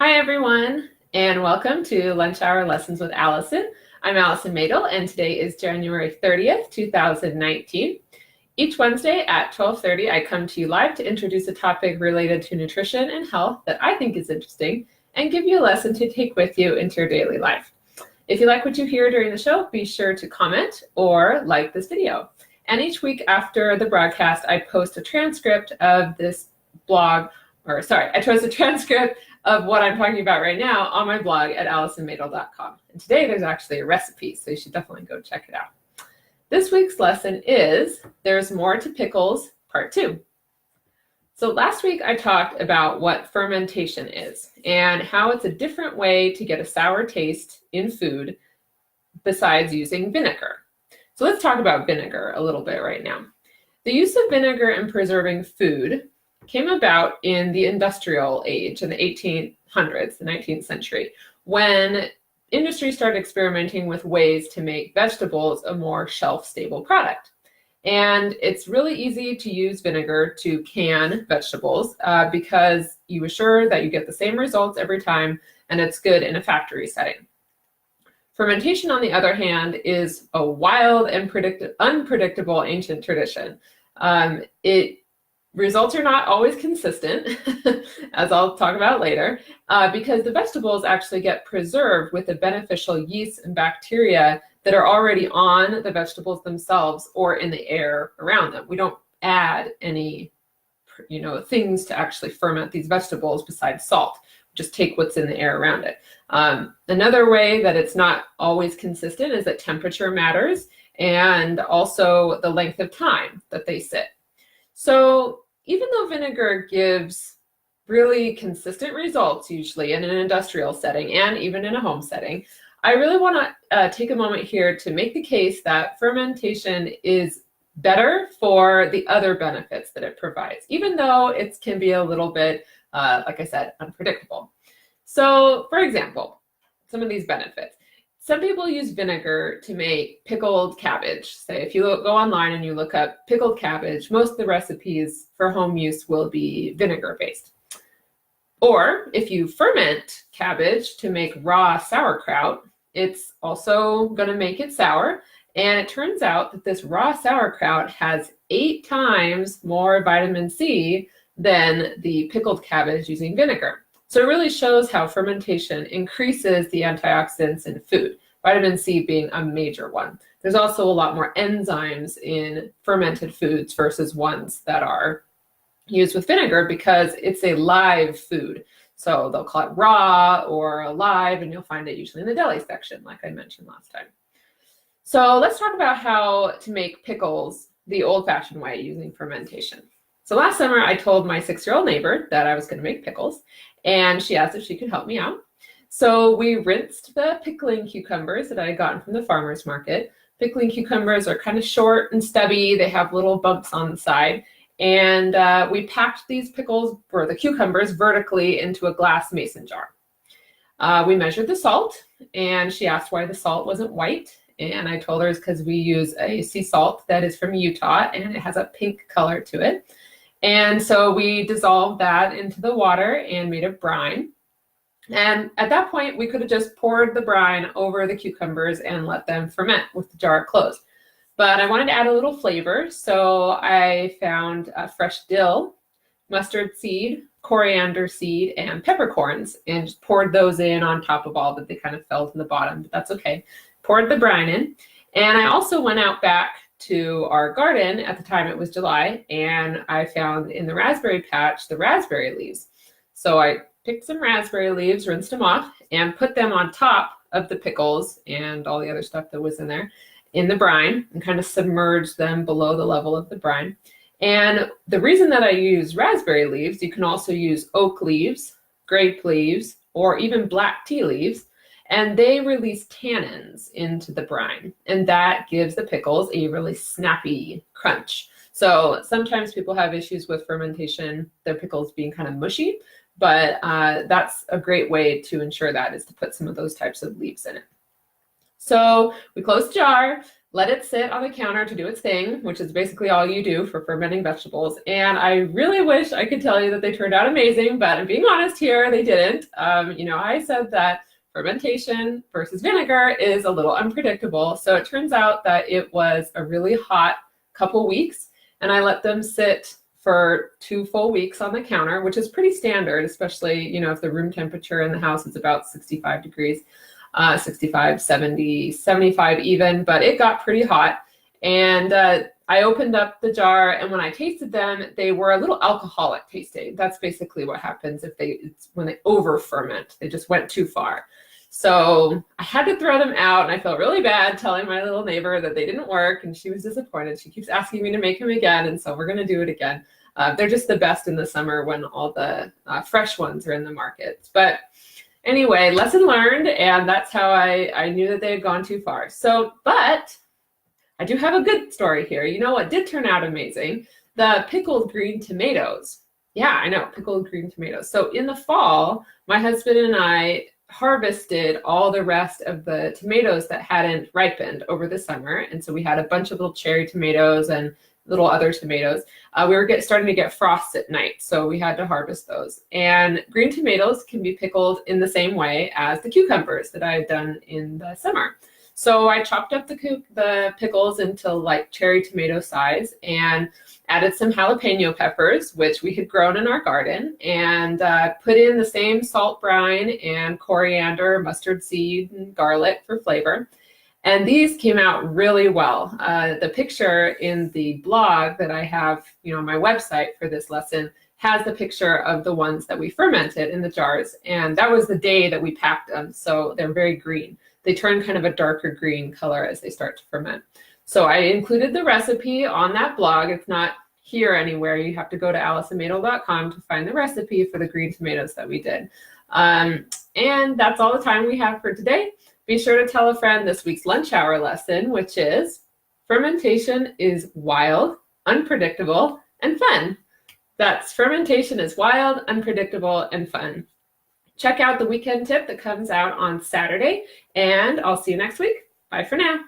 Hi everyone, and welcome to Lunch Hour Lessons with Allison. I'm Allison Mädl, and today is January 30th, 2019. Each Wednesday at 12:30, I come to you live to introduce a topic related to nutrition and health that I think is interesting and give you a lesson to take with you into your daily life. If you like what you hear during the show, be sure to comment or like this video. And each week after the broadcast, I post a transcript of this blog, I post a transcript of what I'm talking about right now on my blog at AllisonMädl.com. And today there's actually a recipe, so you should definitely go check it out. This week's lesson is There's More to Pickles, Part 2. So last week I talked about what fermentation is and how it's a different way to get a sour taste in food besides using vinegar. So let's talk about vinegar a little bit right now. The use of vinegar in preserving food came about in the industrial age in the 1800s, the 19th century, when industry started experimenting with ways to make vegetables a more shelf-stable product. And it's really easy to use vinegar to can vegetables because you assure that you get the same results every time, and it's good in a factory setting. Fermentation, on the other hand, is a wild and unpredictable ancient tradition. Results are not always consistent, as I'll talk about later, because the vegetables actually get preserved with the beneficial yeast and bacteria that are already on the vegetables themselves or in the air around them. We don't add any, things to actually ferment these vegetables besides salt. Just take what's in the air around it. Another way that it's not always consistent is that temperature matters and also the length of time that they sit. So even though vinegar gives really consistent results usually in an industrial setting and even in a home setting, I really want to take a moment here to make the case that fermentation is better for the other benefits that it provides, even though it can be a little bit, like I said, unpredictable. So for example, some of these benefits. Some people use vinegar to make pickled cabbage. Say if you go online and you look up pickled cabbage, most of the recipes for home use will be vinegar based. Or if you ferment cabbage to make raw sauerkraut, it's also going to make it sour. And it turns out that this raw sauerkraut has 8 times more vitamin C than the pickled cabbage using vinegar. So it really shows how fermentation increases the antioxidants in food, vitamin C being a major one. There's also a lot more enzymes in fermented foods versus ones that are used with vinegar because it's a live food. So they'll call it raw or alive, and you'll find it usually in the deli section, like I mentioned last time. So let's talk about how to make pickles the old-fashioned way using fermentation. So last summer, I told my 6-year-old neighbor that I was going to make pickles, and she asked if she could help me out. So we rinsed the pickling cucumbers that I had gotten from the farmer's market. Pickling cucumbers are kind of short and stubby. They have little bumps on the side. And we packed these pickles, or the cucumbers, vertically into a glass mason jar. We measured the salt, and she asked why the salt wasn't white. And I told her it's because we use a sea salt that is from Utah, and it has a pink color to it. And so we dissolved that into the water and made a brine. And at that point, we could have just poured the brine over the cucumbers and let them ferment with the jar closed. But I wanted to add a little flavor, so I found fresh dill, mustard seed, coriander seed, and peppercorns, and just poured those in on top of all that. They kind of fell to the bottom, but that's okay. Poured the brine in. And I also went out back to our garden. At the time it was July, and I found in the raspberry patch the raspberry leaves. So I picked some raspberry leaves, rinsed them off, and put them on top of the pickles and all the other stuff that was in there in the brine, and kind of submerged them below the level of the brine. And the reason that I use raspberry leaves, you can also use oak leaves, grape leaves, or even black tea leaves, and they release tannins into the brine, and that gives the pickles a really snappy crunch. So sometimes people have issues with fermentation, their pickles being kind of mushy, but that's a great way to ensure that, is to put some of those types of leaves in it. So we closed the jar, let it sit on the counter to do its thing, which is basically all you do for fermenting vegetables. And I really wish I could tell you that they turned out amazing, but I'm being honest here, they didn't. I said that fermentation versus vinegar is a little unpredictable. So it turns out that it was a really hot couple weeks, and I let them sit for 2 full weeks on the counter, which is pretty standard, especially, if the room temperature in the house is about 65 degrees. 65, 70, 75 even, but it got pretty hot. And I opened up the jar, and when I tasted them, they were a little alcoholic tasting. That's basically what happens when they over ferment. They just went too far. So I had to throw them out, and I felt really bad telling my little neighbor that they didn't work, and she was disappointed. She keeps asking me to make them again, and so we're going to do it again. They're just the best in the summer when all the fresh ones are in the markets. But anyway, lesson learned, and that's how I knew that they had gone too far. But I do have a good story here. You know what did turn out amazing? The pickled green tomatoes. Yeah, I know, pickled green tomatoes. So in the fall, my husband and I harvested all the rest of the tomatoes that hadn't ripened over the summer. And so we had a bunch of little cherry tomatoes and little other tomatoes. We were starting to get frost at night, so we had to harvest those. And green tomatoes can be pickled in the same way as the cucumbers that I had done in the summer. So I chopped up the pickles into like cherry tomato size and added some jalapeno peppers, which we had grown in our garden, and put in the same salt brine and coriander, mustard seed, and garlic for flavor. And these came out really well. The picture in the blog that I have, on my website for this lesson has the picture of the ones that we fermented in the jars. And that was the day that we packed them. So they're very green. They turn kind of a darker green color as they start to ferment. So I included the recipe on that blog. It's not here anywhere. You have to go to AllisonMädl.com to find the recipe for the green tomatoes that we did. And that's all the time we have for today. Be sure to tell a friend this week's lunch hour lesson, which is fermentation is wild, unpredictable, and fun. That's fermentation is wild, unpredictable, and fun. Check out the weekend tip that comes out on Saturday, and I'll see you next week. Bye for now.